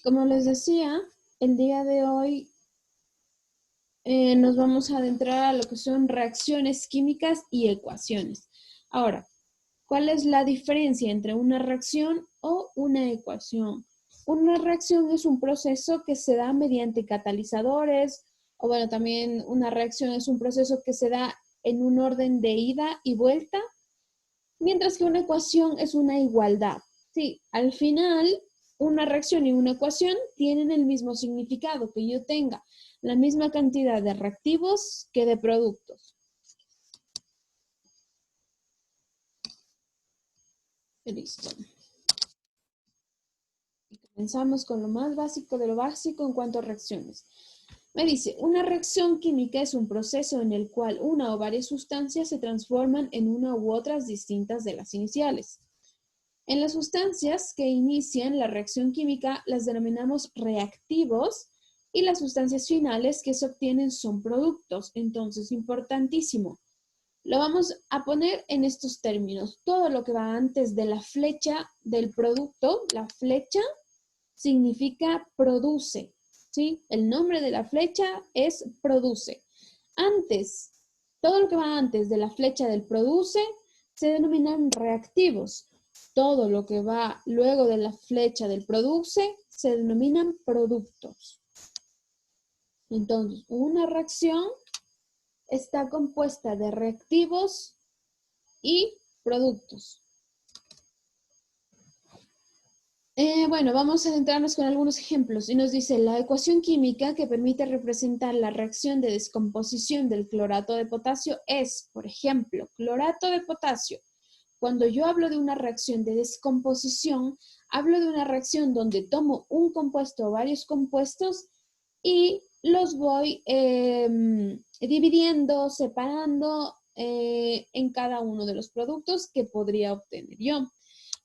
Como les decía, el día de hoy nos vamos a adentrar a lo que son reacciones químicas y ecuaciones. Ahora, ¿cuál es la diferencia entre una reacción o una ecuación? Una reacción es un proceso que se da mediante catalizadores, o bueno, también una reacción es un proceso que se da en un orden de ida y vuelta, mientras que una ecuación es una igualdad. Sí, al final, una reacción y una ecuación tienen el mismo significado, que yo tenga la misma cantidad de reactivos que de productos. Listo. Y comenzamos con lo más básico de lo básico en cuanto a reacciones. Me dice, una reacción química es un proceso en el cual una o varias sustancias se transforman en una u otras distintas de las iniciales. En las sustancias que inician la reacción química las denominamos reactivos y las sustancias finales que se obtienen son productos. Entonces, importantísimo. Lo vamos a poner en estos términos. Todo lo que va antes de la flecha del producto, la flecha significa produce, ¿sí? El nombre de la flecha es produce. Antes, todo lo que va antes de la flecha del produce se denominan reactivos. Todo lo que va luego de la flecha del produce se denominan productos. Entonces, una reacción está compuesta de reactivos y productos. Bueno, vamos a centrarnos con algunos ejemplos. Y nos dice, la ecuación química que permite representar la reacción de descomposición del clorato de potasio es, por ejemplo, clorato de potasio. Cuando yo hablo de una reacción de descomposición, hablo de una reacción donde tomo un compuesto o varios compuestos y los voy dividiendo, separando en cada uno de los productos que podría obtener yo.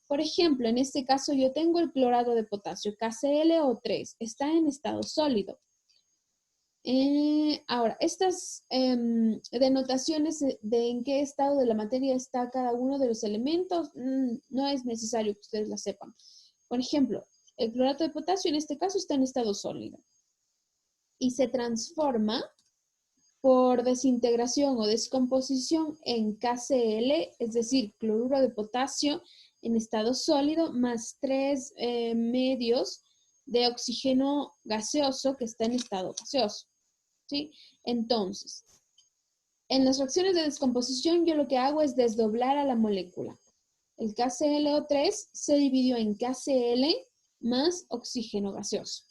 Por ejemplo, en este caso yo tengo el clorado de potasio, KClO3, está en estado sólido. Ahora, estas denotaciones de en qué estado de la materia está cada uno de los elementos, no es necesario que ustedes las sepan. Por ejemplo, el clorato de potasio en este caso está en estado sólido y se transforma por desintegración o descomposición en KCl, es decir, cloruro de potasio en estado sólido, más 3 medios de oxígeno gaseoso que está en estado gaseoso. ¿Sí? Entonces, en las reacciones de descomposición yo lo que hago es desdoblar a la molécula. El KClO3 se dividió en KCl más oxígeno gaseoso.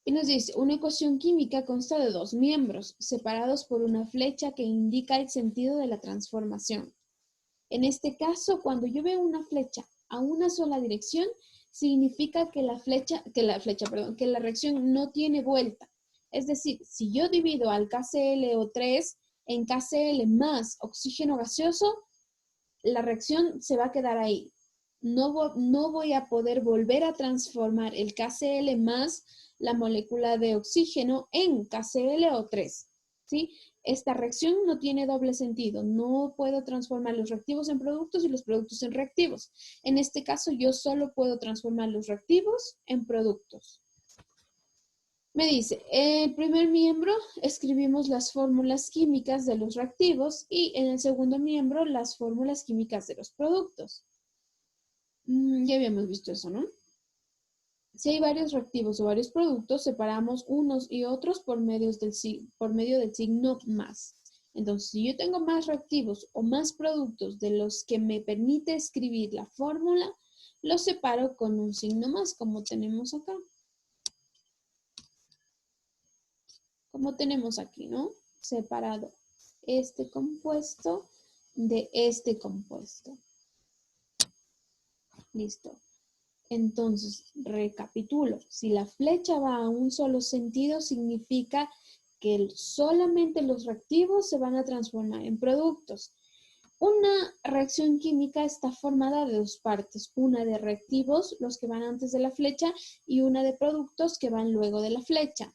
Y nos dice, una ecuación química consta de dos miembros, separados por una flecha que indica el sentido de la transformación. En este caso, cuando yo veo una flecha a una sola dirección, significa que la reacción no tiene vuelta. Es decir, si yo divido al KClO3 en KCl más oxígeno gaseoso, la reacción se va a quedar ahí. No voy a poder volver a transformar el KCl más la molécula de oxígeno en KClO3, ¿sí? Esta reacción no tiene doble sentido. No puedo transformar los reactivos en productos y los productos en reactivos. En este caso, yo solo puedo transformar los reactivos en productos. Me dice, el primer miembro escribimos las fórmulas químicas de los reactivos y en el segundo miembro las fórmulas químicas de los productos. Ya habíamos visto eso, ¿no? Si hay varios reactivos o varios productos, separamos unos y otros por medio del signo más. Entonces, si yo tengo más reactivos o más productos de los que me permite escribir la fórmula, los separo con un signo más, como tenemos acá. Como tenemos aquí, ¿no? Separado este compuesto de este compuesto. Listo. Entonces, recapitulo. Si la flecha va a un solo sentido, significa que solamente los reactivos se van a transformar en productos. Una reacción química está formada de dos partes, una de reactivos, los que van antes de la flecha, y una de productos que van luego de la flecha.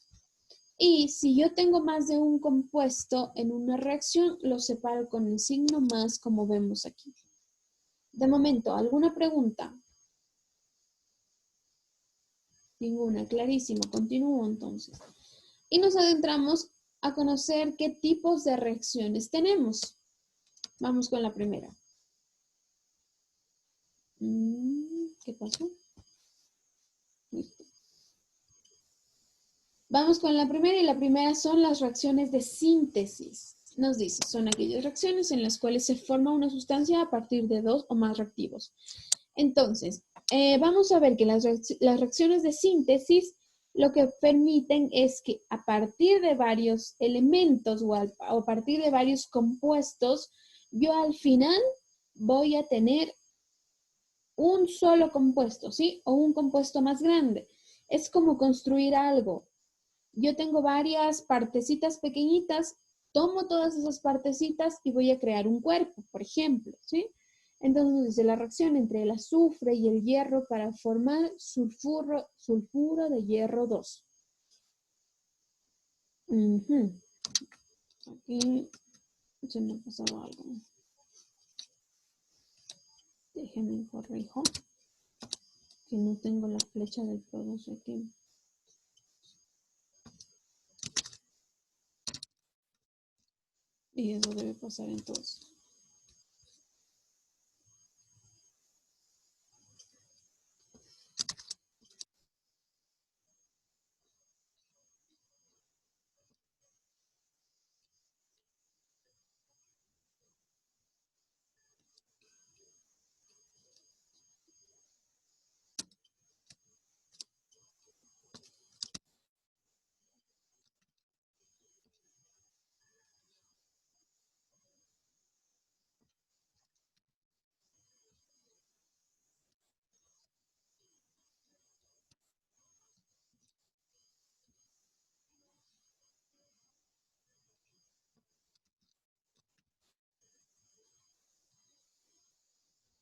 Y si yo tengo más de un compuesto en una reacción, los separo con el signo más, como vemos aquí. De momento, ¿alguna pregunta? Ninguna, clarísimo. Continúo entonces. Y nos adentramos a conocer qué tipos de reacciones tenemos. Vamos con la primera. ¿Qué pasó? Listo. Vamos con la primera y la primera son las reacciones de síntesis. Nos dice, son aquellas reacciones en las cuales se forma una sustancia a partir de dos o más reactivos. Entonces, vamos a ver que las reacciones de síntesis lo que permiten es que a partir de varios elementos o a partir de varios compuestos, yo al final voy a tener un solo compuesto, ¿sí? O un compuesto más grande. Es como construir algo. Yo tengo varias partecitas pequeñitas, tomo todas esas partecitas y voy a crear un cuerpo, por ejemplo, ¿sí? Entonces dice la reacción entre el azufre y el hierro para formar sulfuro de hierro 2. Aquí se me ha pasado algo. Déjenme corrijo, que no tengo la flecha del producto aquí. Y eso debe pasar entonces.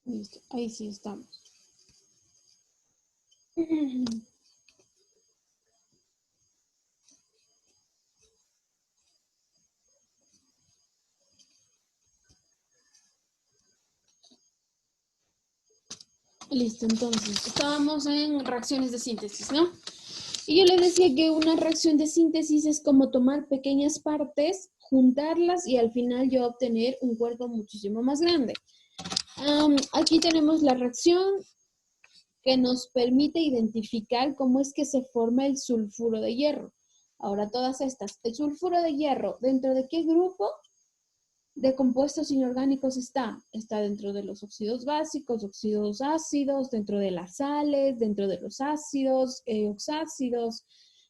Listo, ahí sí estamos. Listo, entonces, estábamos en reacciones de síntesis, ¿no? Y yo les decía que una reacción de síntesis es como tomar pequeñas partes, juntarlas y al final yo obtener un cuerpo muchísimo más grande. Aquí tenemos la reacción que nos permite identificar cómo es que se forma el sulfuro de hierro. Ahora, todas estas, el sulfuro de hierro, ¿dentro de qué grupo de compuestos inorgánicos está? Está dentro de los óxidos básicos, óxidos ácidos, dentro de las sales, dentro de los ácidos, oxácidos,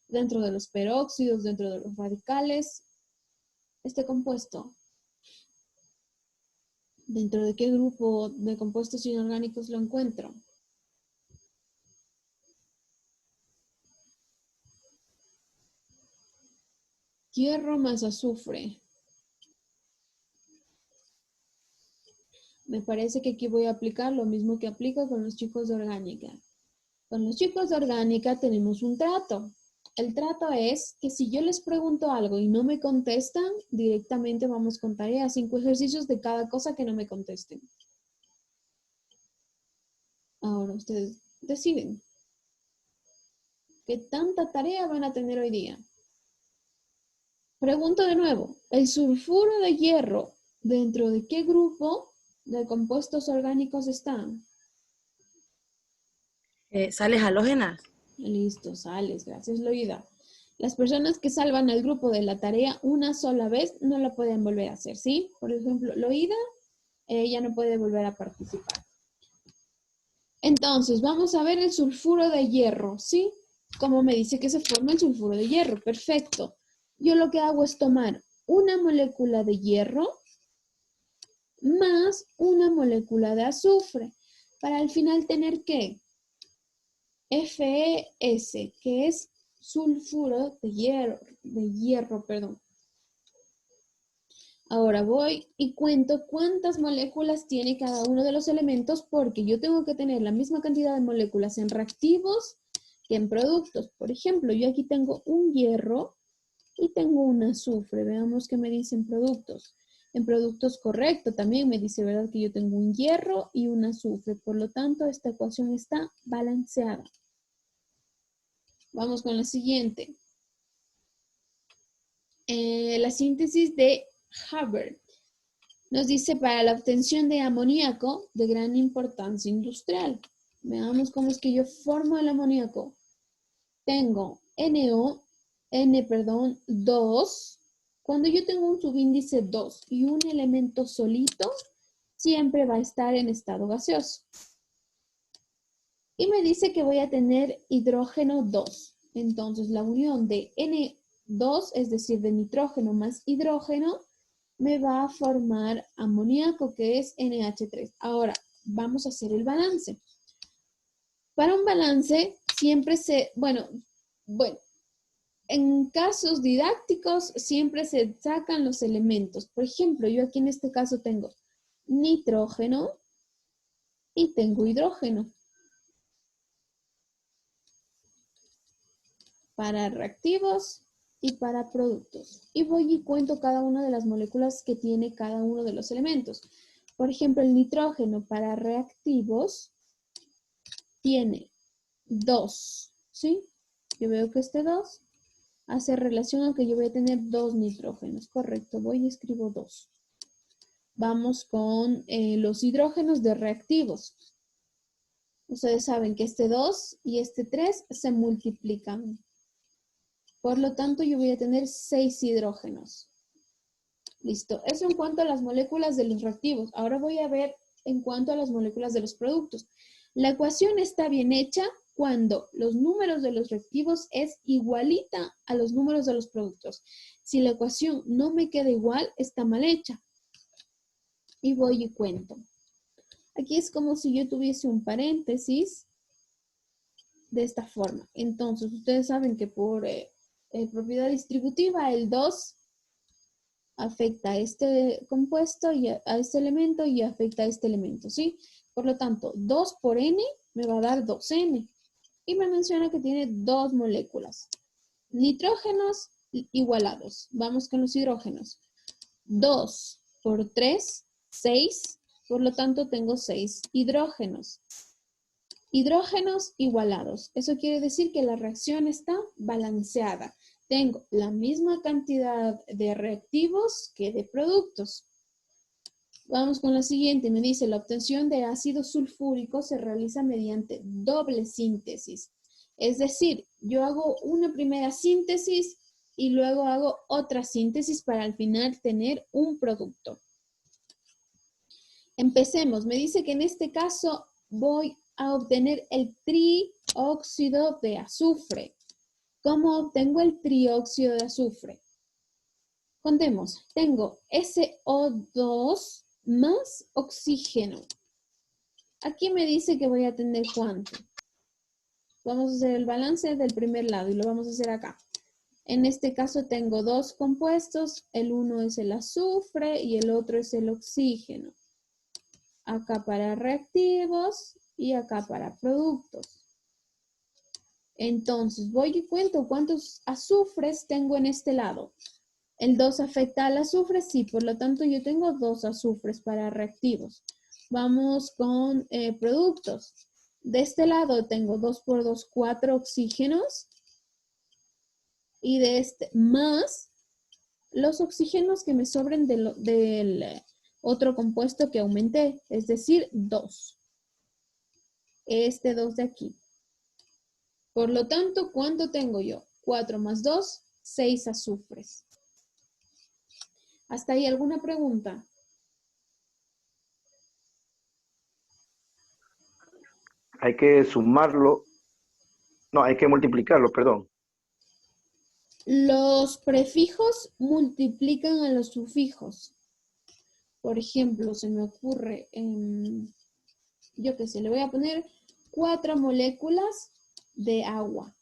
dentro de los peróxidos, dentro de los radicales. Este compuesto, ¿dentro de qué grupo de compuestos inorgánicos lo encuentro? Hierro más azufre. Me parece que aquí voy a aplicar lo mismo que aplico con los chicos de orgánica. Con los chicos de orgánica tenemos un trato. El trato es que si yo les pregunto algo y no me contestan, directamente vamos con tareas, 5 ejercicios de cada cosa que no me contesten. Ahora ustedes deciden. ¿Qué tanta tarea van a tener hoy día? Pregunto de nuevo, ¿el sulfuro de hierro dentro de qué grupo de compuestos orgánicos están? Sales halógenas. Listo, sales, gracias Loida. Las personas que salvan al grupo de la tarea una sola vez no la pueden volver a hacer, ¿sí? Por ejemplo, Loida ya no puede volver a participar. Entonces, vamos a ver el sulfuro de hierro, ¿sí? Como me dice que se forma el sulfuro de hierro, perfecto. Yo lo que hago es tomar una molécula de hierro más una molécula de azufre para al final tener ¿qué? FeS, que es sulfuro de hierro, perdón. Ahora voy y cuento cuántas moléculas tiene cada uno de los elementos porque yo tengo que tener la misma cantidad de moléculas en reactivos que en productos. Por ejemplo, yo aquí tengo un hierro y tengo un azufre. Veamos qué me dicen productos. En productos correcto también me dice, ¿verdad? Que yo tengo un hierro y un azufre. Por lo tanto, esta ecuación está balanceada. Vamos con la siguiente. La síntesis de Haber. Nos dice para la obtención de amoníaco de gran importancia industrial. Veamos cómo es que yo formo el amoníaco. Tengo N2. Cuando yo tengo un subíndice 2 y un elemento solito, siempre va a estar en estado gaseoso. Y me dice que voy a tener hidrógeno 2. Entonces, la unión de N2, es decir, de nitrógeno más hidrógeno, me va a formar amoníaco, que es NH3. Ahora, vamos a hacer el balance. Para un balance, siempre en casos didácticos, siempre se sacan los elementos. Por ejemplo, yo aquí en este caso tengo nitrógeno y tengo hidrógeno. Para reactivos y para productos. Y voy y cuento cada una de las moléculas que tiene cada uno de los elementos. Por ejemplo, el nitrógeno para reactivos tiene 2, ¿sí? Yo veo que este 2 hace relación a que yo voy a tener 2 nitrógenos. Correcto, voy y escribo 2. Vamos con los hidrógenos de reactivos. Ustedes saben que este 2 y este 3 se multiplican. Por lo tanto, yo voy a tener 6 hidrógenos. Listo. Eso en cuanto a las moléculas de los reactivos. Ahora voy a ver en cuanto a las moléculas de los productos. La ecuación está bien hecha cuando los números de los reactivos es igualita a los números de los productos. Si la ecuación no me queda igual, está mal hecha. Y voy y cuento. Aquí es como si yo tuviese un paréntesis de esta forma. Entonces, ustedes saben que por propiedad distributiva, el 2 afecta a este compuesto y a este elemento y afecta a este elemento, ¿sí? Por lo tanto, 2 por N me va a dar 2N. Y me menciona que tiene 2 moléculas. Nitrógenos igualados. Vamos con los hidrógenos. 2 por 3, 6. Por lo tanto, tengo 6 hidrógenos. Hidrógenos igualados. Eso quiere decir que la reacción está balanceada. Tengo la misma cantidad de reactivos que de productos. Vamos con la siguiente. Me dice, la obtención de ácido sulfúrico se realiza mediante doble síntesis. Es decir, yo hago una primera síntesis y luego hago otra síntesis para al final tener un producto. Empecemos. Me dice que en este caso voy a obtener el trióxido de azufre. ¿Cómo obtengo el trióxido de azufre? Contemos. Tengo SO2 más oxígeno. Aquí me dice que voy a tener ¿cuánto? Vamos a hacer el balance del primer lado y lo vamos a hacer acá. En este caso tengo 2 compuestos. El uno es el azufre y el otro es el oxígeno. Acá para reactivos y acá para productos. Entonces, voy y cuento cuántos azufres tengo en este lado. ¿El 2 afecta al azufre? Sí, por lo tanto yo tengo 2 azufres para reactivos. Vamos con productos. De este lado tengo 2 por 2, 4 oxígenos. Y de este más los oxígenos que me sobren del otro compuesto que aumenté, es decir, 2. Este 2 de aquí. Por lo tanto, ¿cuánto tengo yo? 4 más 2, 6 azufres. ¿Hasta ahí alguna pregunta? Hay que sumarlo, no, hay que multiplicarlo, perdón. Los prefijos multiplican a los sufijos. Por ejemplo, se me ocurre, yo qué sé, le voy a poner 4 moléculas de agua.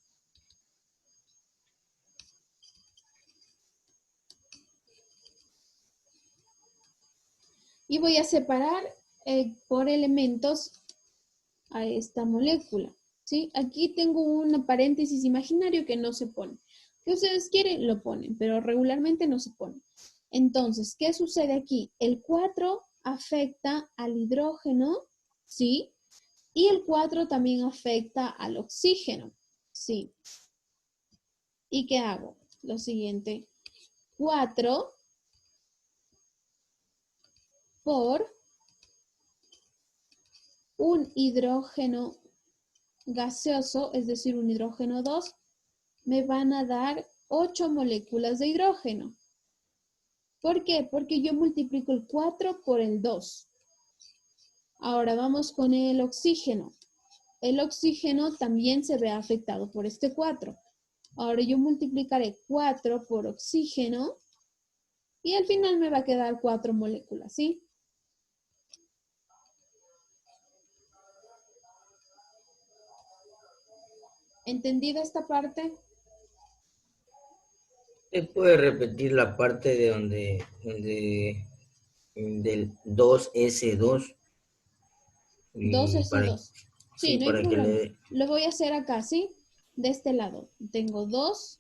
Y voy a separar por elementos a esta molécula, ¿sí? Aquí tengo un paréntesis imaginario que no se pone. Si ustedes quieren, lo ponen, pero regularmente no se pone. Entonces, ¿qué sucede aquí? El 4 afecta al hidrógeno, ¿sí? Y el 4 también afecta al oxígeno, ¿sí? ¿Y qué hago? Lo siguiente, 4 por un hidrógeno gaseoso, es decir, un hidrógeno 2, me van a dar 8 moléculas de hidrógeno. ¿Por qué? Porque yo multiplico el 4 por el 2. Ahora vamos con el oxígeno. El oxígeno también se ve afectado por este 4. Ahora yo multiplicaré 4 por oxígeno y al final me va a quedar 4 moléculas, ¿sí? ¿Entendida esta parte? ¿Usted puede repetir la parte de del 2S2? Y para, 2S2. Sí, sí, no hay para que problema. le... Lo voy a hacer acá, ¿sí? De este lado. Tengo 2S2.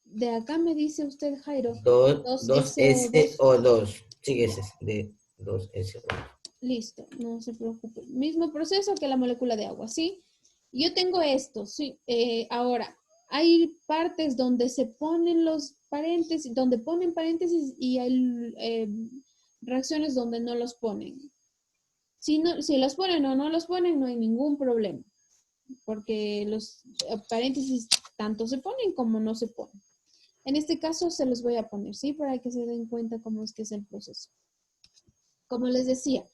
De acá me dice usted, Jairo, 2SO2. Dos Sí, ese es de 2SO2. Listo, no se preocupe. Mismo proceso que la molécula de agua, ¿sí? Yo tengo esto, ¿sí? Ahora, hay partes donde se ponen los paréntesis, donde ponen paréntesis y hay reacciones donde no los ponen. Si los ponen o no los ponen, no hay ningún problema, porque los paréntesis tanto se ponen como no se ponen. En este caso se los voy a poner, ¿sí? Para que se den cuenta cómo es que es el proceso. Como les decía,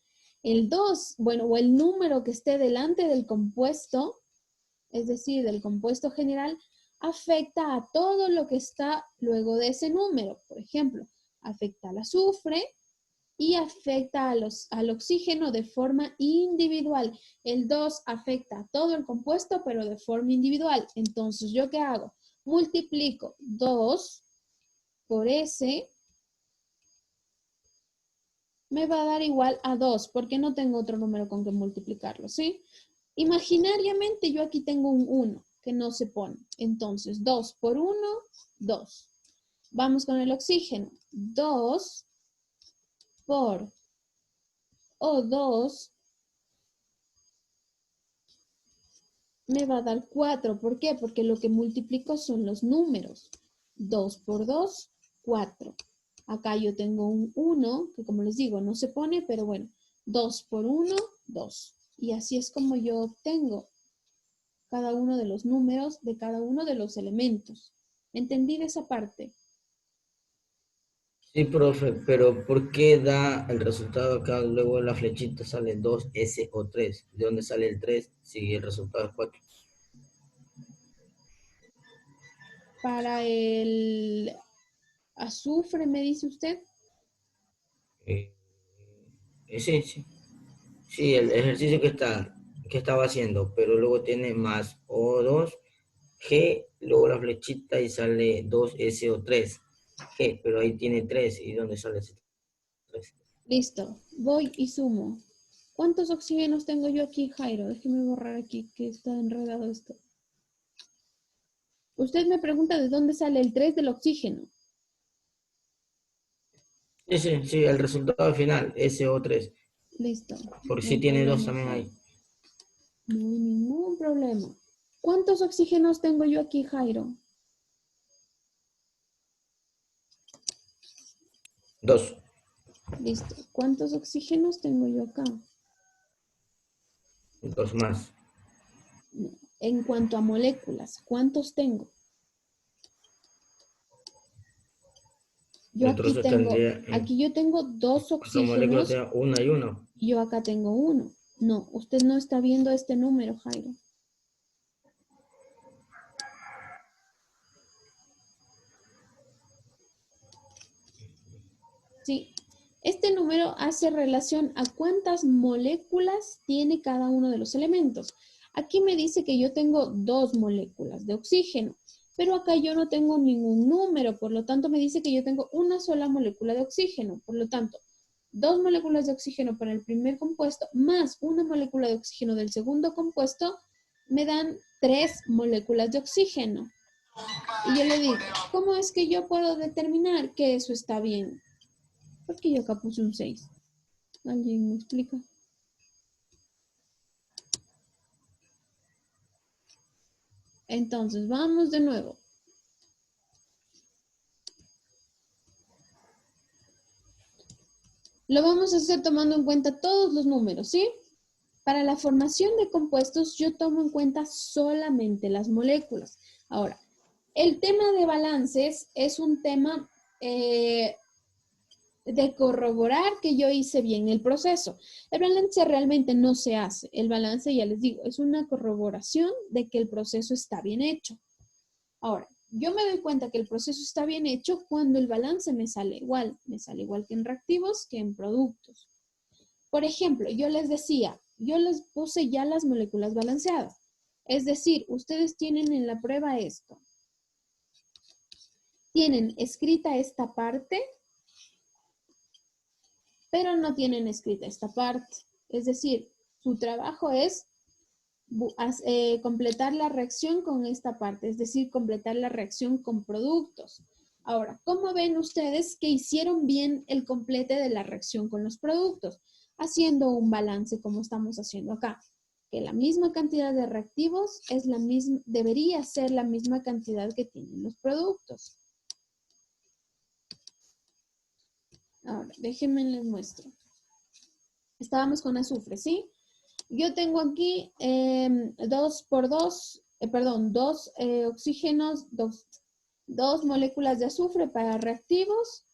el 2, bueno, o el número que esté delante del compuesto, es decir, del compuesto general, afecta a todo lo que está luego de ese número. Por ejemplo, afecta al azufre y afecta al oxígeno de forma individual. El 2 afecta a todo el compuesto, pero de forma individual. Entonces, ¿yo qué hago? Multiplico 2 por S, me va a dar igual a 2, porque no tengo otro número con que multiplicarlo, ¿sí? Imaginariamente yo aquí tengo un 1 que no se pone. Entonces, 2 por 1, 2. Vamos con el oxígeno. 2 por O2 me va a dar 4. ¿Por qué? Porque lo que multiplico son los números. 2 por 2, 4. Acá yo tengo un 1, que como les digo, no se pone, pero bueno, 2 por 1, 2. Y así es como yo obtengo cada uno de los números de cada uno de los elementos. ¿Entendí esa parte? Sí, profe, pero ¿por qué da el resultado acá? Luego en la flechita sale 2SO3. ¿De dónde sale el 3 si el resultado es 4? Para el azufre, me dice usted. Sí, sí. Sí, el ejercicio que estaba haciendo, pero luego tiene más O2G, luego la flechita y sale 2SO3. G, pero ahí tiene 3. ¿Y dónde sale ese 3? Listo, voy y sumo. ¿Cuántos oxígenos tengo yo aquí, Jairo? Déjeme borrar aquí que está enredado esto. Usted me pregunta de dónde sale el 3 del oxígeno. Sí, sí, sí, el resultado final, SO3. Listo, Porque no sí hay tiene 2 problema, también Jairo. ahí. No hay ningún problema. ¿Cuántos oxígenos tengo yo aquí, Jairo? 2. Listo. ¿Cuántos oxígenos tengo yo acá? 2 más. No. En cuanto a moléculas, ¿cuántos tengo? Yo Entonces tendría, aquí yo tengo 2 esta molécula oxígenos, tenía 1 y 1. y yo acá tengo 1. No, usted no está viendo este número, Jairo. Sí, este número hace relación a cuántas moléculas tiene cada uno de los elementos. Aquí me dice que yo tengo 2 moléculas de oxígeno, pero acá yo no tengo ningún número, por lo tanto me dice que yo tengo una sola molécula de oxígeno. Por lo tanto, 2 moléculas de oxígeno para el primer compuesto más una molécula de oxígeno del segundo compuesto me dan 3 moléculas de oxígeno. Y yo le digo, ¿cómo es que yo puedo determinar que eso está bien? Porque yo acá puse un 6. ¿Alguien me explica? Entonces, vamos de nuevo. Lo vamos a hacer tomando en cuenta todos los números, ¿sí? Para la formación de compuestos, yo tomo en cuenta solamente las moléculas. Ahora, el tema de balances es un tema de corroborar que yo hice bien el proceso. El balance realmente no se hace. El balance, ya les digo, es una corroboración de que el proceso está bien hecho. Ahora, yo me doy cuenta que el proceso está bien hecho cuando el balance me sale igual. Me sale igual que en reactivos que en productos. Por ejemplo, yo les decía, yo les puse ya las moléculas balanceadas. Es decir, ustedes tienen en la prueba esto. Tienen escrita esta parte, pero no tienen escrita esta parte. Es decir, su trabajo es completar la reacción con esta parte, es decir, completar la reacción con productos. Ahora, ¿cómo ven ustedes que hicieron bien el complete de la reacción con los productos? Haciendo un balance como estamos haciendo acá, que la misma cantidad de reactivos es la misma, debería ser la misma cantidad que tienen los productos. Ahora, déjenme les muestro. Estábamos con azufre, ¿sí? Yo tengo aquí 2 oxígenos, dos moléculas de azufre para reactivos.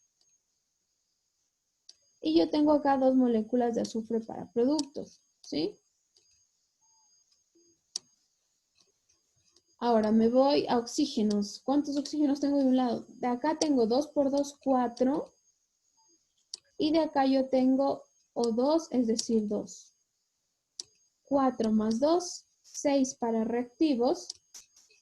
Y yo tengo acá 2 moléculas de azufre para productos, ¿sí? Ahora me voy a oxígenos. ¿Cuántos oxígenos tengo de un lado? De acá tengo 2 por 2, 4. Y de acá yo tengo O2, es decir, 2. 4 más 2, 6 para reactivos.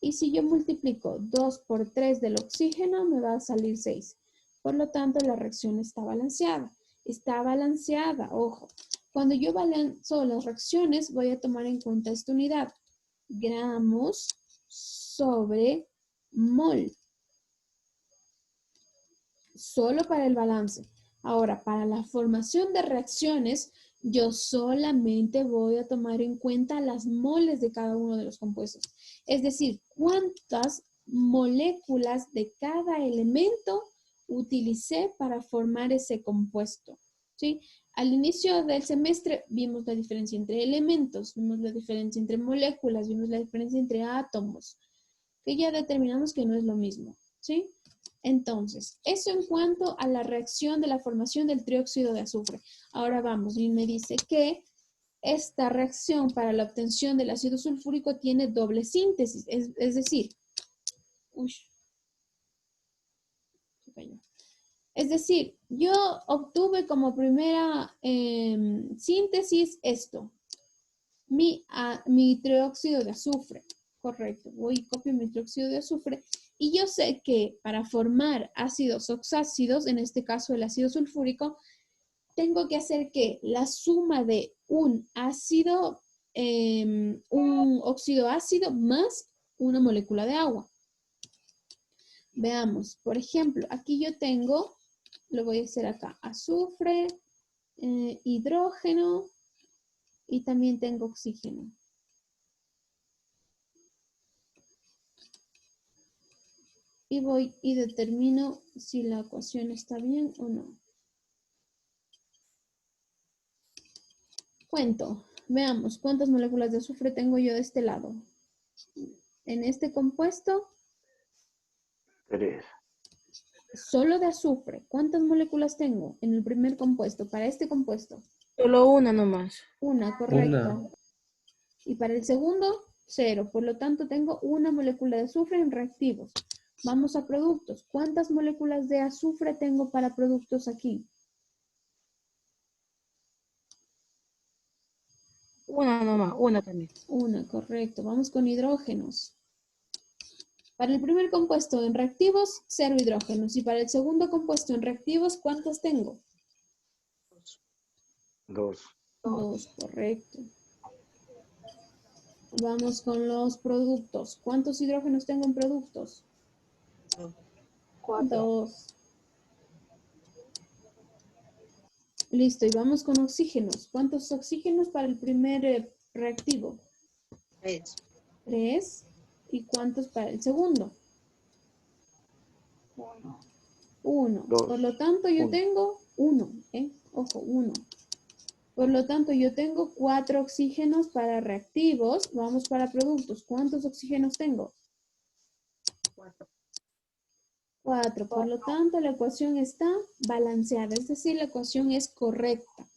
Y si yo multiplico 2 por 3 del oxígeno, me va a salir 6. Por lo tanto, la reacción está balanceada. Está balanceada, ojo. Cuando yo balanzo las reacciones, voy a tomar en cuenta esta unidad. Gramos sobre mol. Solo para el balance. Ahora, para la formación de reacciones, yo solamente voy a tomar en cuenta las moles de cada uno de los compuestos. Es decir, cuántas moléculas de cada elemento utilicé para formar ese compuesto, ¿sí? Al inicio del semestre vimos la diferencia entre elementos, vimos la diferencia entre moléculas, vimos la diferencia entre átomos, que ya determinamos que no es lo mismo, ¿sí? Entonces, eso en cuanto a la reacción de la formación del trióxido de azufre. Ahora vamos, y me dice que esta reacción para la obtención del ácido sulfúrico tiene doble síntesis, es decir, yo obtuve como primera síntesis esto, mi trióxido de azufre, correcto, voy y copio mi trióxido de azufre, y yo sé que para formar ácidos oxácidos, en este caso el ácido sulfúrico, tengo que hacer que la suma de un óxido ácido más una molécula de agua. Veamos, por ejemplo, aquí yo tengo, lo voy a hacer acá, azufre, hidrógeno y también tengo oxígeno. Y voy y determino si la ecuación está bien o no. Cuento, veamos cuántas moléculas de azufre tengo yo de este lado. En este compuesto, 3. solo de azufre, ¿cuántas moléculas tengo en el primer compuesto? Para este compuesto. Solo una nomás. Una, correcto. Y para el segundo, 0. Por lo tanto, tengo una molécula de azufre en reactivos. Vamos a productos. ¿Cuántas moléculas de azufre tengo para productos aquí? Una nomás, una también. Una, correcto. Vamos con hidrógenos. Para el primer compuesto en reactivos, 0 hidrógenos. Y para el segundo compuesto en reactivos, ¿cuántos tengo? 2. 2, correcto. Vamos con los productos. ¿Cuántos hidrógenos tengo en productos? 4. 2. Listo, y vamos con oxígenos. ¿Cuántos oxígenos para el primer reactivo? 3. 3. ¿Y cuántos para el segundo? 1, 1. 2, Por lo tanto, yo 1. tengo 1. Ojo, 1. Por lo tanto, yo tengo 4 oxígenos para reactivos. Vamos para productos. ¿Cuántos oxígenos tengo? 4. Por lo tanto, la ecuación está balanceada. Es decir, la ecuación es correcta.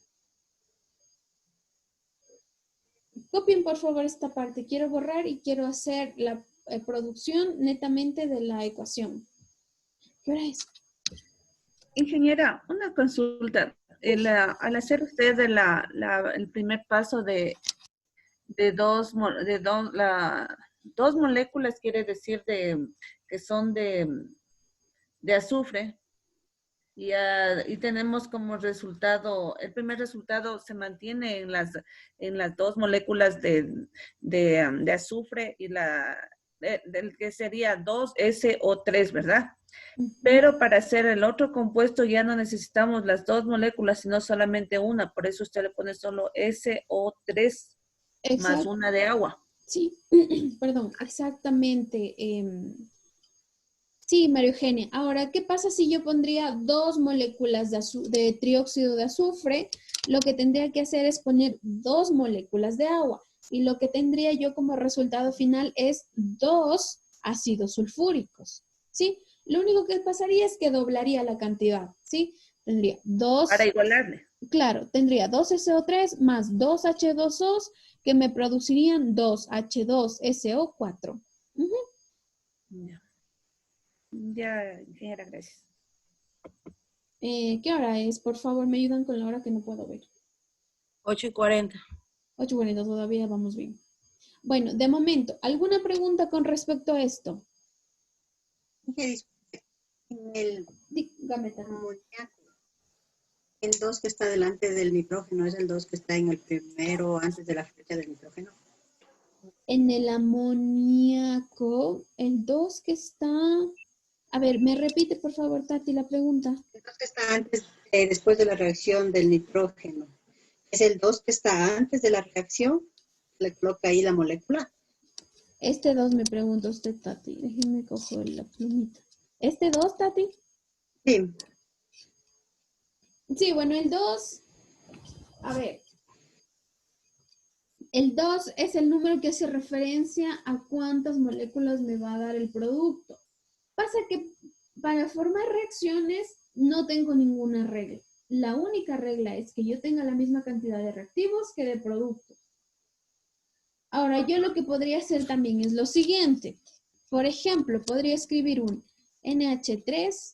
Copien, por favor, esta parte. Quiero borrar y quiero hacer la producción netamente de la ecuación. ¿Qué hora es? Ingeniera, una consulta. Al hacer usted el primer paso de dos moléculas, quiere decir que son de azufre, y tenemos como resultado, el primer resultado se mantiene en las dos moléculas de azufre y del que sería 2SO3, ¿verdad? Pero para hacer el otro compuesto ya no necesitamos las dos moléculas, sino solamente una. Por eso usted le pone solo SO3 más Exacto. una de agua. Sí, perdón, exactamente. Sí, María Eugenia. Ahora, ¿qué pasa si yo pondría 2 moléculas de trióxido de azufre? Lo que tendría que hacer es poner 2 moléculas de agua. Y lo que tendría yo como resultado final es 2 ácidos sulfúricos. ¿Sí? Lo único que pasaría es que doblaría la cantidad. ¿Sí? Tendría 2. Para igualarle. Claro, tendría 2SO3 más 2H2O que me producirían 2H2SO4. Ya, ingeniera, gracias. ¿Qué hora es? Por favor, me ayudan con la hora que no puedo ver. 8:40. 8:40, todavía vamos bien. Bueno, de momento, ¿alguna pregunta con respecto a esto? En el Dígame, Tati. amoníaco, el 2 que está delante del nitrógeno, ¿es el 2 que está en el primero antes de la flecha del nitrógeno? En el amoníaco, el 2 que está... A ver, ¿me repite, por favor, Tati, la pregunta? El 2 que está antes, después de la reacción del nitrógeno. ¿Es el 2 que está antes de la reacción? Le coloca ahí la molécula. Este 2 me pregunta usted, Tati. Déjenme coger la plumita. ¿Este 2, Tati? Sí. Sí, bueno, el 2... A ver. El 2 es el número que hace referencia a cuántas moléculas me va a dar el producto. Pasa que para formar reacciones no tengo ninguna regla. La única regla es que yo tenga la misma cantidad de reactivos que de productos. Ahora, yo lo que podría hacer también es lo siguiente. Por ejemplo, podría escribir un NH3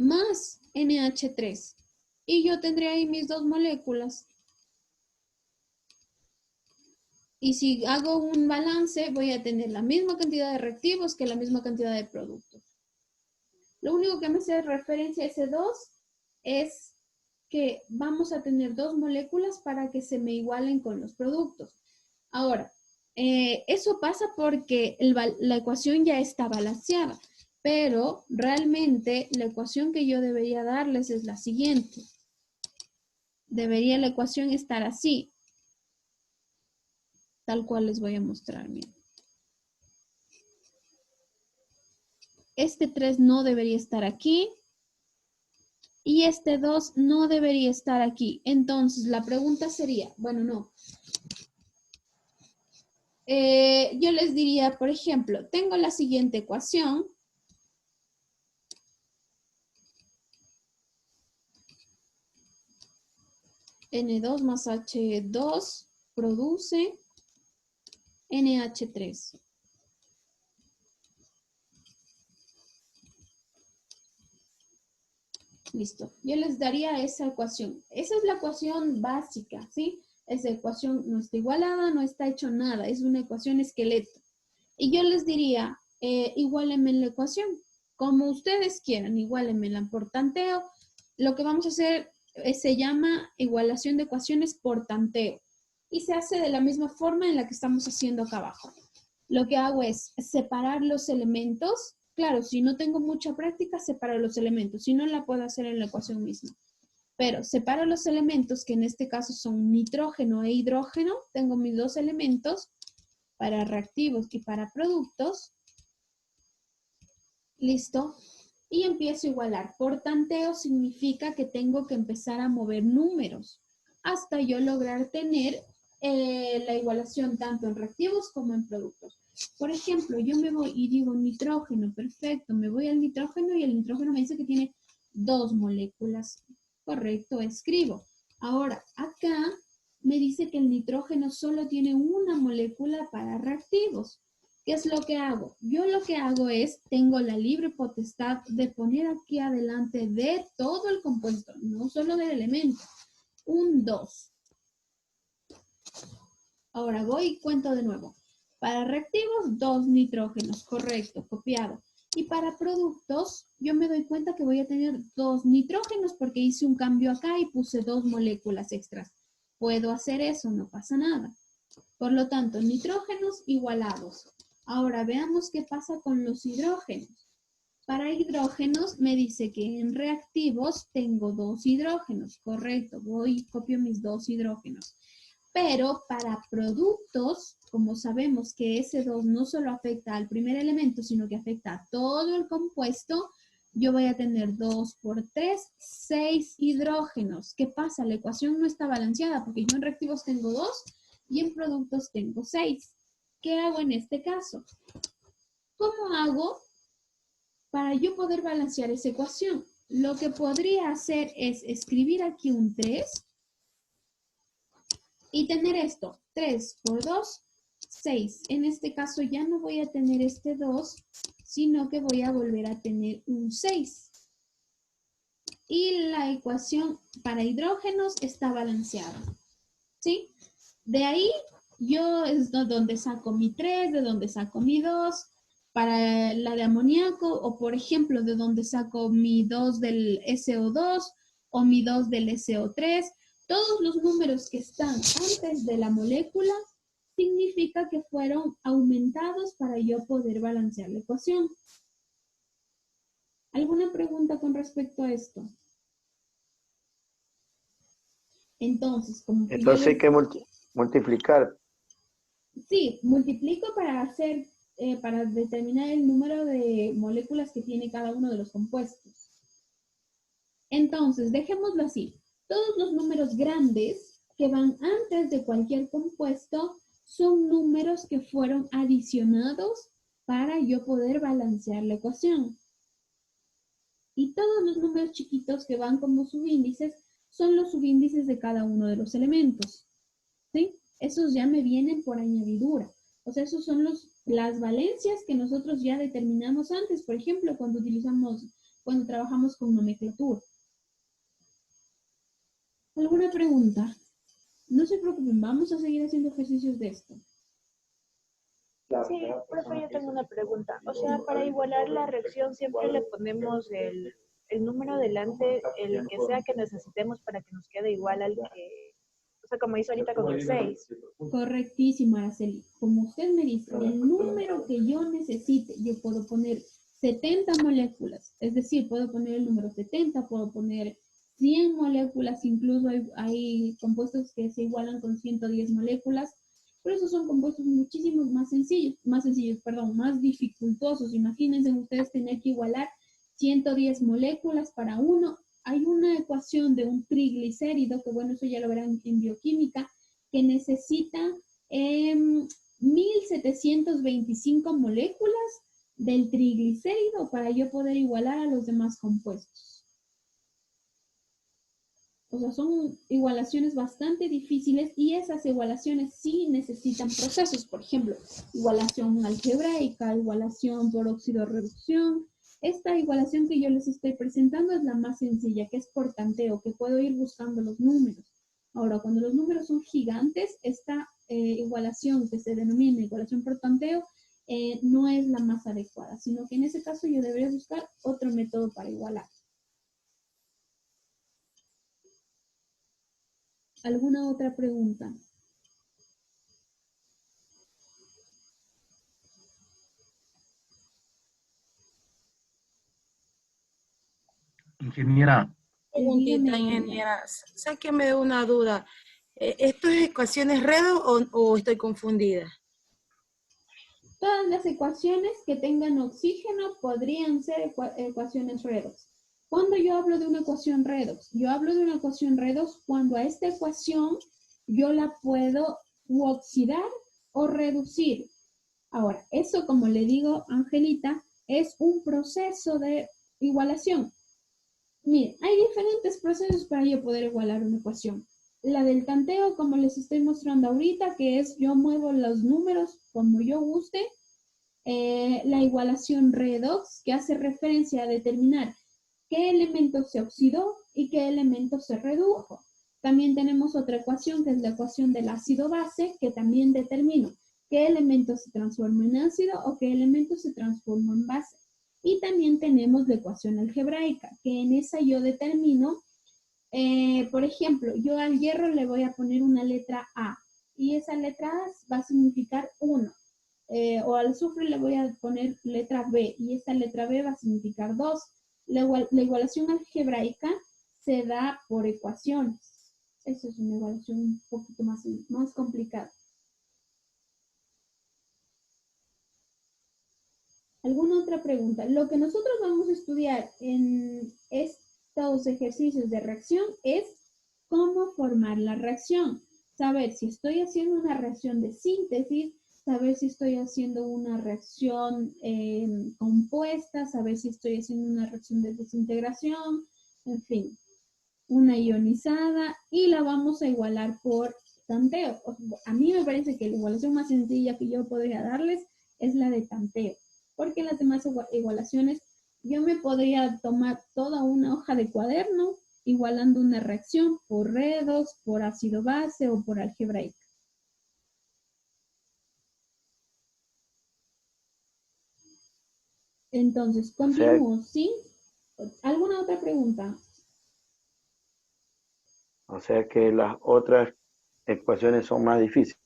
más NH3. Y yo tendría ahí mis 2 moléculas. Y si hago un balance, voy a tener la misma cantidad de reactivos que la misma cantidad de productos. Lo único que me hace referencia a ese 2 es que vamos a tener 2 moléculas para que se me igualen con los productos. Ahora, eso pasa porque la ecuación ya está balanceada, pero realmente la ecuación que yo debería darles es la siguiente. Debería la ecuación estar así, tal cual les voy a mostrar. Miren. Este 3 no debería estar aquí. Y este 2 no debería estar aquí. Entonces, la pregunta sería, bueno, no. Yo les diría, por ejemplo, tengo la siguiente ecuación. N2 más H2 produce NH3. Listo. Yo les daría esa ecuación. Esa es la ecuación básica, ¿sí? Esa ecuación no está igualada, no está hecho nada. Es una ecuación esqueleto. Y yo les diría, iguálenme la ecuación. Como ustedes quieran, iguálenmela por tanteo. Lo que vamos a hacer se llama igualación de ecuaciones por tanteo. Y se hace de la misma forma en la que estamos haciendo acá abajo. Lo que hago es separar los elementos. Claro, si no tengo mucha práctica, separo los elementos. Si no, la puedo hacer en la ecuación misma. Pero separo los elementos, que en este caso son nitrógeno e hidrógeno. Tengo mis dos elementos para reactivos y para productos. Listo. Y empiezo a igualar. Por tanteo significa que tengo que empezar a mover números hasta yo lograr tener la igualación tanto en reactivos como en productos. Por ejemplo, yo me voy y digo nitrógeno, perfecto, me voy al nitrógeno y el nitrógeno me dice que tiene 2 moléculas. Correcto, escribo. Ahora, acá me dice que el nitrógeno solo tiene una molécula para reactivos. ¿Qué es lo que hago? Yo lo que hago es, tengo la libre potestad de poner aquí adelante de todo el compuesto, no solo del elemento, un 2. Ahora voy y cuento de nuevo. Para reactivos, 2 nitrógenos, correcto, copiado. Y para productos, yo me doy cuenta que voy a tener 2 nitrógenos porque hice un cambio acá y puse 2 moléculas extras. Puedo hacer eso, no pasa nada. Por lo tanto, nitrógenos igualados. Ahora veamos qué pasa con los hidrógenos. Para hidrógenos me dice que en reactivos tengo 2 hidrógenos. Correcto, voy y copio mis 2 hidrógenos. Pero para productos, como sabemos que ese 2 no solo afecta al primer elemento, sino que afecta a todo el compuesto, yo voy a tener 2 por 3, 6 hidrógenos. ¿Qué pasa? La ecuación no está balanceada porque yo en reactivos tengo 2 y en productos tengo 6. ¿Qué hago en este caso? ¿Cómo hago para yo poder balancear esa ecuación? Lo que podría hacer es escribir aquí un 3 y tener esto, 3 por 2, 6. En este caso ya no voy a tener este 2, sino que voy a volver a tener un 6. Y la ecuación para hidrógenos está balanceada. ¿Sí? De ahí yo es donde saco mi 3, de donde saco mi 2. Para la de amoníaco, o por ejemplo, de donde saco mi 2 del SO2 o mi 2 del SO3. Todos los números que están antes de la molécula significa que fueron aumentados para yo poder balancear la ecuación. ¿Alguna pregunta con respecto a esto? Entonces, como que Entonces hay que multiplicar. Sí, multiplico para hacer, para determinar el número de moléculas que tiene cada uno de los compuestos. Entonces, dejémoslo así. Todos los números grandes que van antes de cualquier compuesto son números que fueron adicionados para yo poder balancear la ecuación. Y todos los números chiquitos que van como subíndices son los subíndices de cada uno de los elementos. ¿Sí? Esos ya me vienen por añadidura. O sea, esos son las valencias que nosotros ya determinamos antes, por ejemplo, cuando trabajamos con nomenclatura. ¿Alguna pregunta? No se preocupen, vamos a seguir haciendo ejercicios de esto. Sí, profe, yo tengo una pregunta. O sea, para igualar la reacción siempre le ponemos el número delante, el que sea que necesitemos para que nos quede igual al que, o sea, como hizo ahorita con el 6. Correctísimo, Araceli. Como usted me dice, el número que yo necesite, yo puedo poner 70 moléculas, es decir, puedo poner el número 70, puedo poner 100 moléculas, incluso hay compuestos que se igualan con 110 moléculas, pero esos son compuestos muchísimos más más dificultosos. Imagínense ustedes tener que igualar 110 moléculas para uno. Hay una ecuación de un triglicérido, que bueno, eso ya lo verán en bioquímica, que necesita 1725 moléculas del triglicérido para yo poder igualar a los demás compuestos. O sea, son igualaciones bastante difíciles y esas igualaciones sí necesitan procesos. Por ejemplo, igualación algebraica, igualación por óxido-reducción. Esta igualación que yo les estoy presentando es la más sencilla, que es por tanteo, que puedo ir buscando los números. Ahora, cuando los números son gigantes, esta igualación que se denomina igualación por tanteo no es la más adecuada, sino que en ese caso yo debería buscar otro método para igualar. ¿Alguna otra pregunta? Ingeniera, Preguntita, Dígame. ingeniera. Sáqueme de una duda. ¿Esto es ecuaciones redo o estoy confundida? Todas las ecuaciones que tengan oxígeno podrían ser ecuaciones redox. Cuando yo hablo de una ecuación redox, yo hablo de una ecuación redox cuando a esta ecuación yo la puedo oxidar o reducir. Ahora, eso, como le digo, Angelita, es un proceso de igualación. Mire, hay diferentes procesos para yo poder igualar una ecuación. La del tanteo, como les estoy mostrando ahorita, que es yo muevo los números como yo guste. La igualación redox, que hace referencia a determinar qué elemento se oxidó y qué elemento se redujo. También tenemos otra ecuación, que es la ecuación del ácido base, que también determina qué elemento se transforma en ácido o qué elemento se transforma en base. Y también tenemos la ecuación algebraica, que en esa yo determino, por ejemplo, yo al hierro le voy a poner una letra A, y esa letra A va a significar 1. O al azufre le voy a poner letra B, y esa letra B va a significar 2. La igualación algebraica se da por ecuaciones. Eso es una igualación un poquito más complicada. ¿Alguna otra pregunta? Lo que nosotros vamos a estudiar en estos ejercicios de reacción es cómo formar la reacción. Saber si estoy haciendo una reacción de síntesis, saber si estoy haciendo una reacción compuesta, saber si estoy haciendo una reacción de desintegración, en fin, una ionizada, y la vamos a igualar por tanteo. A mí me parece que la igualación más sencilla que yo podría darles es la de tanteo, porque en las demás igualaciones yo me podría tomar toda una hoja de cuaderno igualando una reacción por redox, por ácido base o por algebraica. Entonces, continúo, ¿sí? ¿Alguna otra pregunta? O sea que las otras ecuaciones son más difíciles,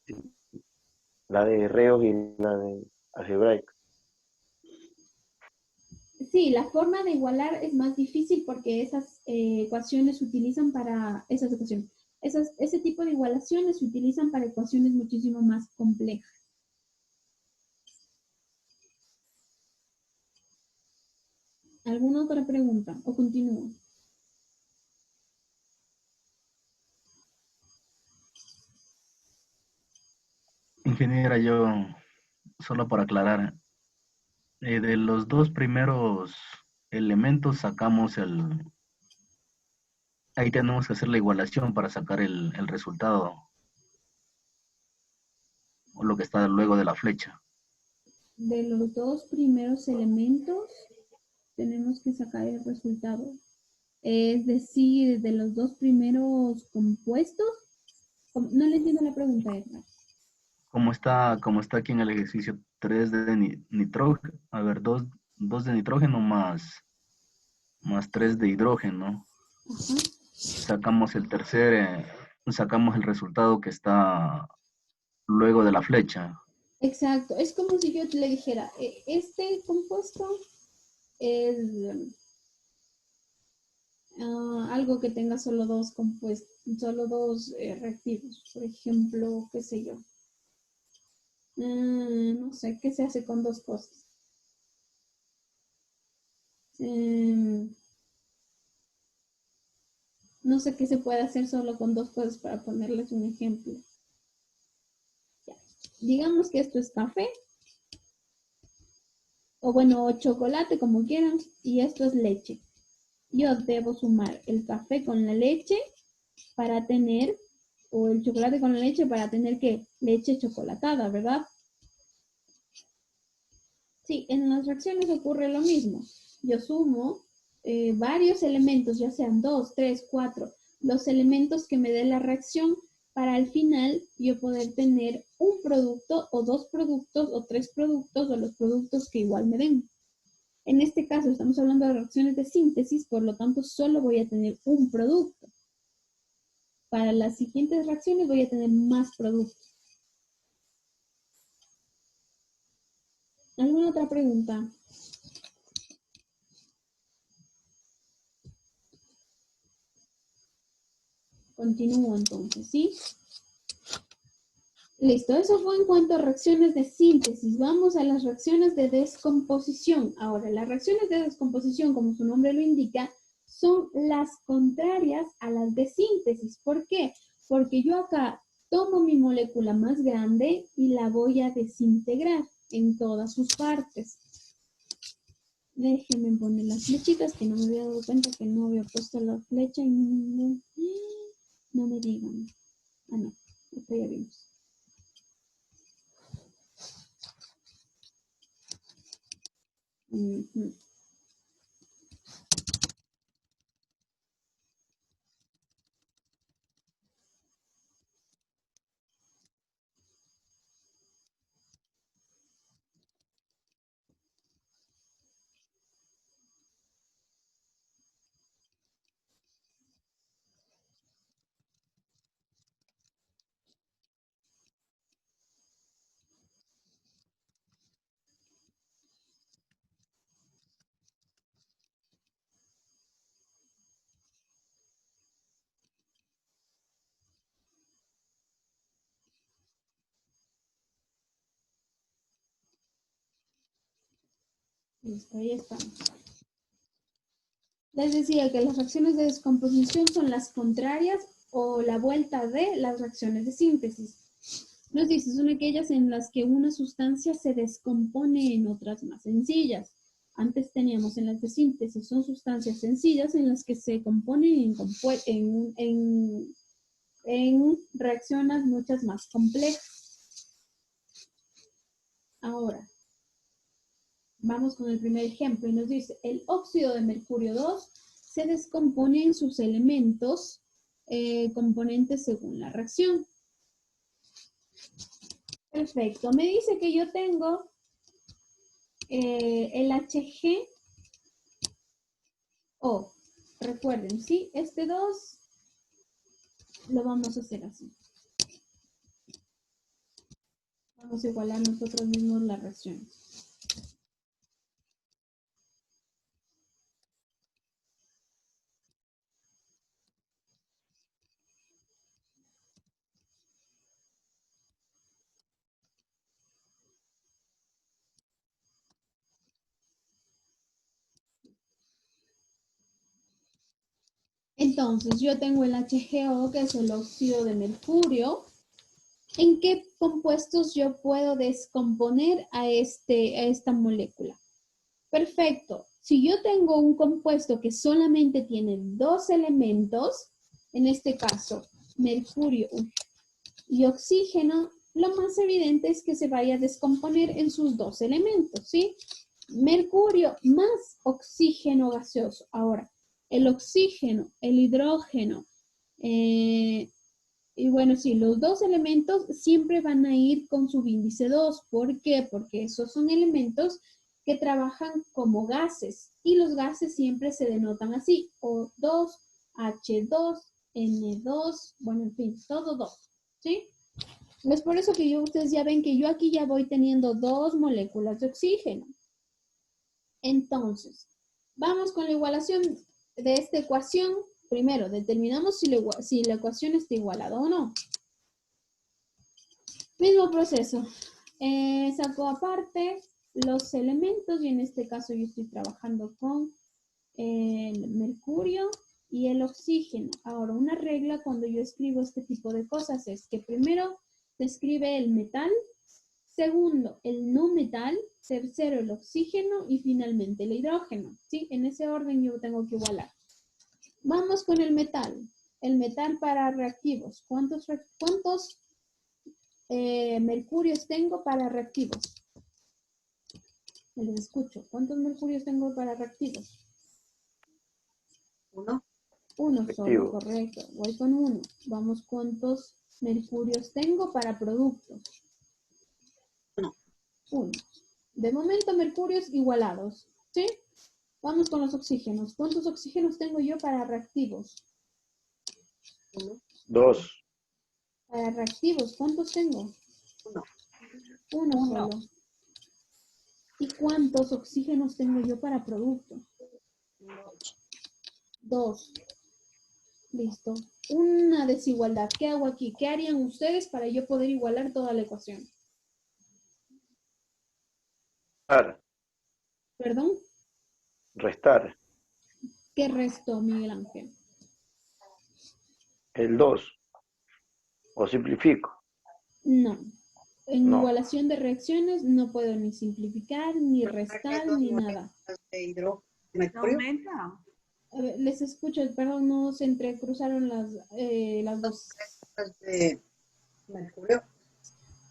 la de Reos y la de algebraica. Sí, la forma de igualar es más difícil porque esas ecuaciones se utilizan para esas ecuaciones. Ese tipo de igualaciones se utilizan para ecuaciones muchísimo más complejas. ¿Alguna otra pregunta? ¿O continúo? Ingeniera, yo, solo para aclarar, de los dos primeros elementos sacamos ahí tenemos que hacer la igualación para sacar el resultado, o lo que está luego de la flecha. De los dos primeros elementos tenemos que sacar el resultado. Es decir, de los dos primeros compuestos. No le entiendo la pregunta, Edna. Como está aquí en el ejercicio 3 de nitrógeno, a ver, 2 de nitrógeno más 3 de hidrógeno. Ajá. Sacamos sacamos el resultado que está luego de la flecha. Exacto, es como si yo le dijera, este compuesto es algo que tenga solo dos compuestos, solo dos reactivos, por ejemplo, qué sé yo. No sé, ¿qué se hace con dos cosas? No sé qué se puede hacer solo con dos cosas para ponerles un ejemplo. Ya. Digamos que esto es café, o bueno, o chocolate, como quieran, y esto es leche. Yo debo sumar el café con la leche para tener, o el chocolate con la leche para tener ¿qué? Leche chocolatada, ¿verdad? Sí, en las reacciones ocurre lo mismo. Yo sumo varios elementos, ya sean 2, 3, 4, los elementos que me dé la reacción para al final yo poder tener un producto o dos productos o tres productos o los productos que igual me den. En este caso estamos hablando de reacciones de síntesis, por lo tanto solo voy a tener un producto. Para las siguientes reacciones voy a tener más productos. ¿Alguna otra pregunta? Continúo entonces, ¿sí? Listo, eso fue en cuanto a reacciones de síntesis. Vamos a las reacciones de descomposición. Ahora, las reacciones de descomposición, como su nombre lo indica, son las contrarias a las de síntesis. ¿Por qué? Porque yo acá tomo mi molécula más grande y la voy a desintegrar en todas sus partes. Déjenme poner las flechitas, que no me había dado cuenta que no había puesto la flecha y no me digan. Ah, no, esto ya vimos. Ujú. Listo, ahí estamos. Les decía que las reacciones de descomposición son las contrarias o la vuelta de las reacciones de síntesis. Nos dice, son aquellas en las que una sustancia se descompone en otras más sencillas. Antes teníamos en las de síntesis, son sustancias sencillas en las que se componen en reacciones muchas más complejas. Ahora, vamos con el primer ejemplo y nos dice, el óxido de mercurio 2 se descompone en sus elementos componentes según la reacción. Perfecto, me dice que yo tengo el HgO. Recuerden, ¿sí? Este 2 lo vamos a hacer así. Vamos a igualar nosotros mismos las reacciones. Entonces, yo tengo el HgO, que es el óxido de mercurio. ¿En qué compuestos yo puedo descomponer a esta molécula? Perfecto. Si yo tengo un compuesto que solamente tiene 2 elementos, en este caso, mercurio y oxígeno, lo más evidente es que se vaya a descomponer en sus 2 elementos, ¿sí? Mercurio más oxígeno gaseoso. Ahora, el oxígeno, el hidrógeno, y bueno, sí, los 2 elementos siempre van a ir con subíndice 2. ¿Por qué? Porque esos son elementos que trabajan como gases y los gases siempre se denotan así, O2, H2, N2, bueno, en fin, todo 2, ¿sí? Es por eso que ustedes ya ven que yo aquí ya voy teniendo 2 moléculas de oxígeno. Entonces, vamos con la igualación de esta ecuación. Primero, determinamos si la ecuación está igualada o no. Mismo proceso. Saco aparte los elementos y en este caso yo estoy trabajando con el mercurio y el oxígeno. Ahora, una regla cuando yo escribo este tipo de cosas es que primero se escribe el metal, segundo el no metal, tercero el oxígeno y finalmente el hidrógeno. ¿Sí? En ese orden yo tengo que igualar. Vamos con el metal. El metal para reactivos. ¿Cuántos mercurios tengo para reactivos? Les escucho. ¿Cuántos mercurios tengo para reactivos? 1. 1 solo, Efectivo. correcto. Voy con 1. Vamos, ¿cuántos mercurios tengo para productos? 1. De momento, mercurios igualados, ¿sí? Vamos con los oxígenos. ¿Cuántos oxígenos tengo yo para reactivos? 2. Para reactivos, ¿cuántos tengo? 1 solo. ¿Y cuántos oxígenos tengo yo para producto? 2. Listo. una desigualdad. ¿Qué hago aquí? ¿Qué harían ustedes para yo poder igualar toda la ecuación? Restar. ¿Perdón? Restar. ¿Qué restó, Miguel Ángel? El 2. O simplifico. No. En No. igualación de reacciones no puedo ni simplificar, ni restar, ni nada. De hidrógeno, de ¿No mercurio. aumenta? A ver, les escucho, perdón, no se entrecruzaron las dos. De mercurio.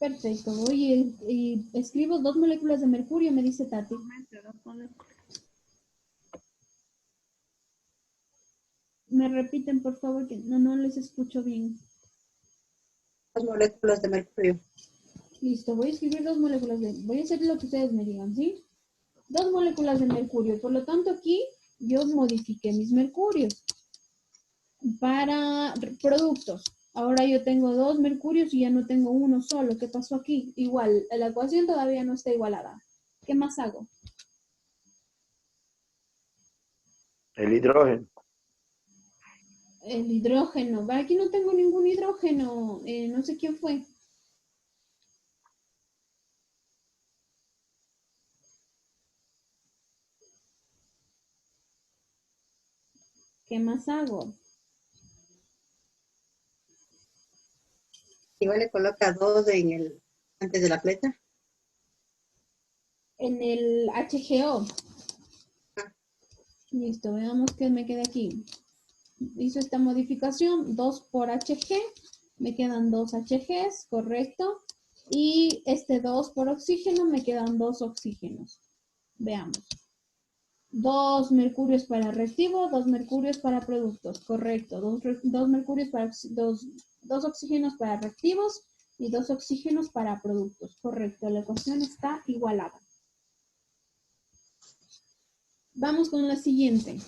Perfecto, voy y escribo 2 moléculas de mercurio, me dice Tati. Me repiten, por favor, que no les escucho bien. 2 moléculas de mercurio. Listo, voy a escribir 2 moléculas voy a hacer lo que ustedes me digan, ¿sí? 2 moléculas de mercurio, por lo tanto aquí yo modifiqué mis mercurios para productos. Ahora yo tengo 2 mercurios y ya no tengo uno solo. ¿Qué pasó aquí? Igual, la ecuación todavía no está igualada. ¿Qué más hago? El hidrógeno. El hidrógeno. Aquí no tengo ningún hidrógeno. No sé quién fue. ¿Qué más hago? Igual le coloca 2 en el, antes de la flecha. En el HGO. Listo, veamos qué me queda aquí. Hizo esta modificación, 2 por HG. Me quedan 2 HGs, correcto. Y este 2 por oxígeno, me quedan 2 oxígenos. Veamos. 2 mercurios para reactivo, 2 mercurios para productos, correcto. 2 mercurios para 2 oxígenos para reactivos y 2 oxígenos para productos, correcto. La ecuación está igualada. Vamos con la siguiente.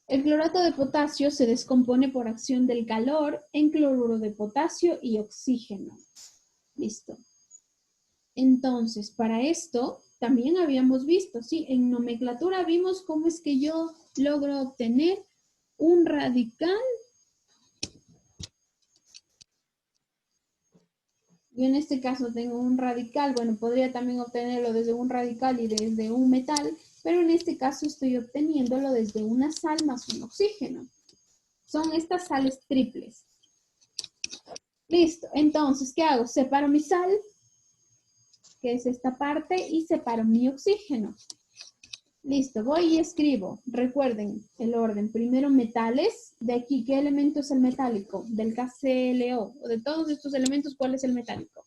El clorato de potasio se descompone por acción del calor en cloruro de potasio y oxígeno. Listo. Entonces, para esto también habíamos visto, ¿sí? En nomenclatura vimos cómo es que yo logro obtener un radical. Yo en este caso tengo un radical, bueno, podría también obtenerlo desde un radical y desde un metal, pero en este caso estoy obteniéndolo desde una sal más un oxígeno. Son estas sales triples. Listo, entonces, ¿qué hago? Separo mi sal, que es esta parte, y separo mi oxígeno. Listo, voy y escribo. Recuerden el orden. Primero metales. De aquí, ¿qué elemento es el metálico? Del KClO. O de todos estos elementos, ¿cuál es el metálico?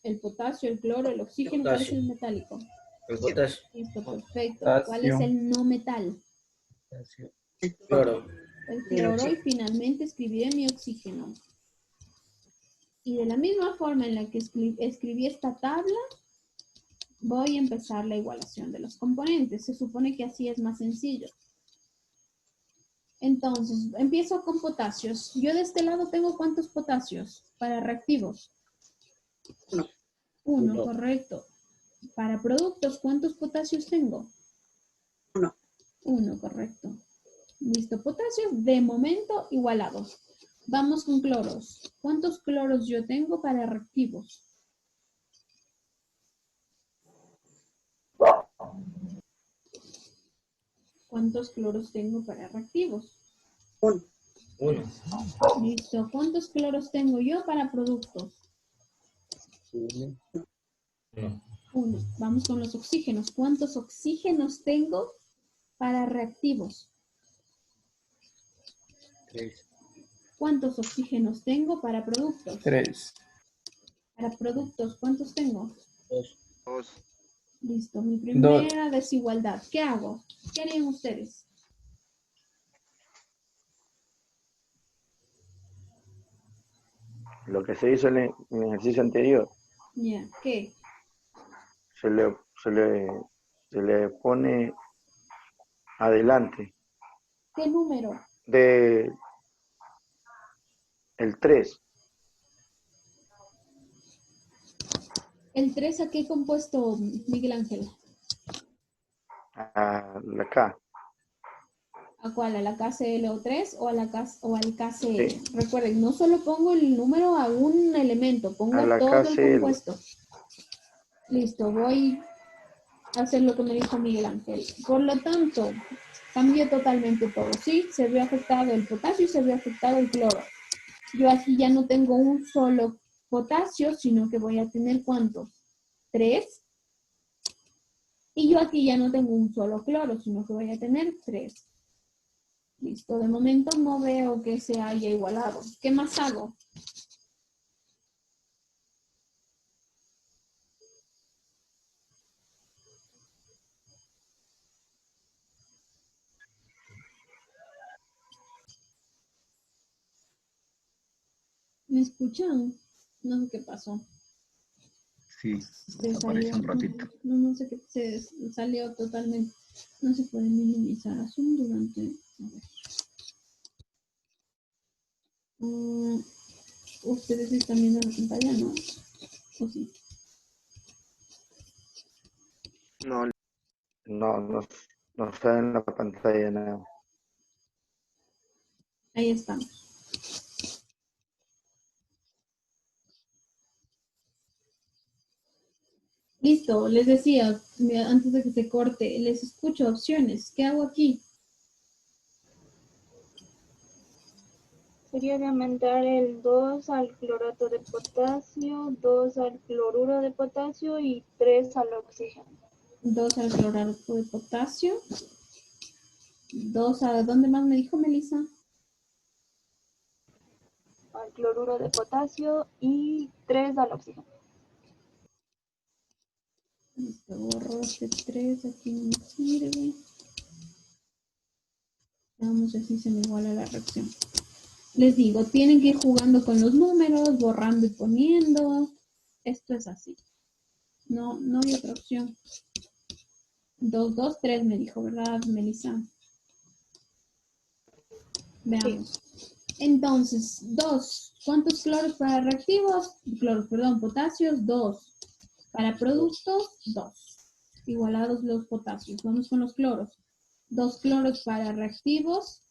El potasio, el cloro, el oxígeno. ¿Cuál es el metálico? El potasio. Listo, perfecto. Potasio. ¿Cuál es el no metal? Cloro. El cloro. Y finalmente escribiré mi oxígeno. Y de la misma forma en la que escribí esta tabla, voy a empezar la igualación de los componentes. Se supone que así es más sencillo. Entonces, empiezo con potasios. Yo de este lado tengo ¿cuántos potasios para reactivos? 1. 1, correcto. Para productos, ¿cuántos potasios tengo? 1. 1, correcto. Listo, potasios de momento igualados. Vamos con cloros. ¿Cuántos cloros yo tengo para reactivos? ¿Cuántos cloros tengo para reactivos? 1. 1. Listo. ¿Cuántos cloros tengo yo para productos? 1. 1. Vamos con los oxígenos. ¿Cuántos oxígenos tengo para reactivos? 3. ¿Cuántos oxígenos tengo para productos? 3. Para productos, ¿cuántos tengo? 2. Listo, mi primera desigualdad. ¿Qué hago? ¿Qué harían ustedes? Lo que se hizo en el ejercicio anterior, Ya, ¿qué? se le pone adelante ¿Qué número? de el 3, ¿El 3 a qué compuesto, Miguel Ángel? a la K. ¿A cuál? ¿A la KClO3 o, a la K, o al KCl? Sí. Recuerden, no solo pongo el número a un elemento, pongo A la todo el KCl. compuesto. Listo, voy a hacer lo que me dijo Miguel Ángel. Por lo tanto, cambié totalmente todo, ¿sí? Se ve afectado el potasio y se ve afectado el cloro. Yo aquí ya no tengo un solo potasio, sino que voy a tener, ¿cuántos? 3. Y yo aquí ya no tengo un solo cloro, sino que voy a tener 3. Listo, de momento no veo que se haya igualado. ¿Qué más hago? ¿Me escuchan? No sé qué pasó. Sí, Se desapareció salió. un ratito. No sé qué, se salió totalmente. No se puede minimizar Zoom durante... A ver. Ustedes están viendo la pantalla, ¿no? ¿O sí? No, no está en la pantalla nada. Ahí estamos. Listo, les decía, antes de que se corte, les escucho opciones. ¿Qué hago aquí? Sería de aumentar el 2 al clorato de potasio, 2 al cloruro de potasio y 3 al oxígeno. 2 al clorato de potasio. 2 a... ¿Dónde más me dijo Melissa? Al cloruro de potasio y 3 al oxígeno. Listo, borro este 3, aquí no me sirve. Vamos a ver si se me iguala la reacción. Les digo, tienen que ir jugando con los números, borrando y poniendo. Esto es así. No hay otra opción. 2, 2, 3 me dijo, ¿verdad, Melissa? Veamos. Entonces, 2. ¿Cuántos cloros para reactivos? Potasios, 2. Para productos, 2. Igualados los potasios. Vamos con los cloros. 2 cloros para reactivos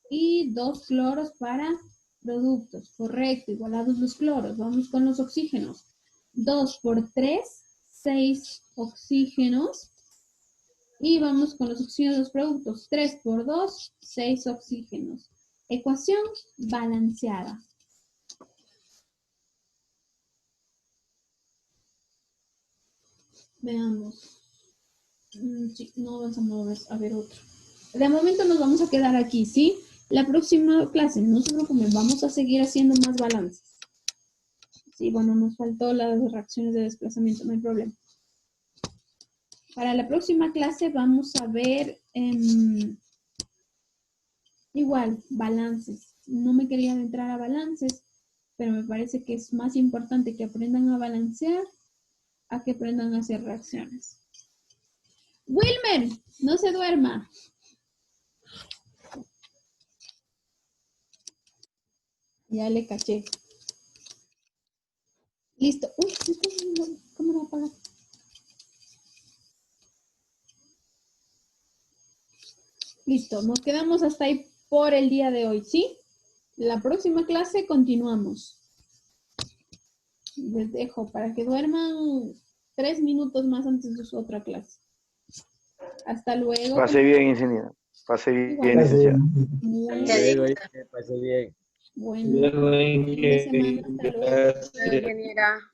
y 2 cloros para productos. Correcto, igualados los cloros. Vamos con los oxígenos. 2 por 3, 6 oxígenos. Y vamos con los oxígenos de los productos. 3 por 2, 6 oxígenos. Ecuación balanceada. Veamos. Sí, no vamos a ver otro. De momento nos vamos a quedar aquí, ¿sí? La próxima clase, no se preocupen, vamos a seguir haciendo más balances. Sí, bueno, nos faltó las reacciones de desplazamiento, no hay problema. Para la próxima clase vamos a ver igual, balances. No me quería entrar a balances, pero me parece que es más importante que aprendan a balancear a que aprendan a hacer reacciones. Wilmer, no se duerma. Ya le caché. Listo. Uy, ¿cómo lo voy a apagar? Listo, nos quedamos hasta ahí por el día de hoy, ¿sí? La próxima clase continuamos. Les dejo para que duerman 3 minutos más antes de su otra clase. Hasta luego. Pase bien, ingeniero. Pase bien, Igual. licenciado. Bueno, Luego, que pase bien. buen fin de semana. Hasta luego. Ingeniera.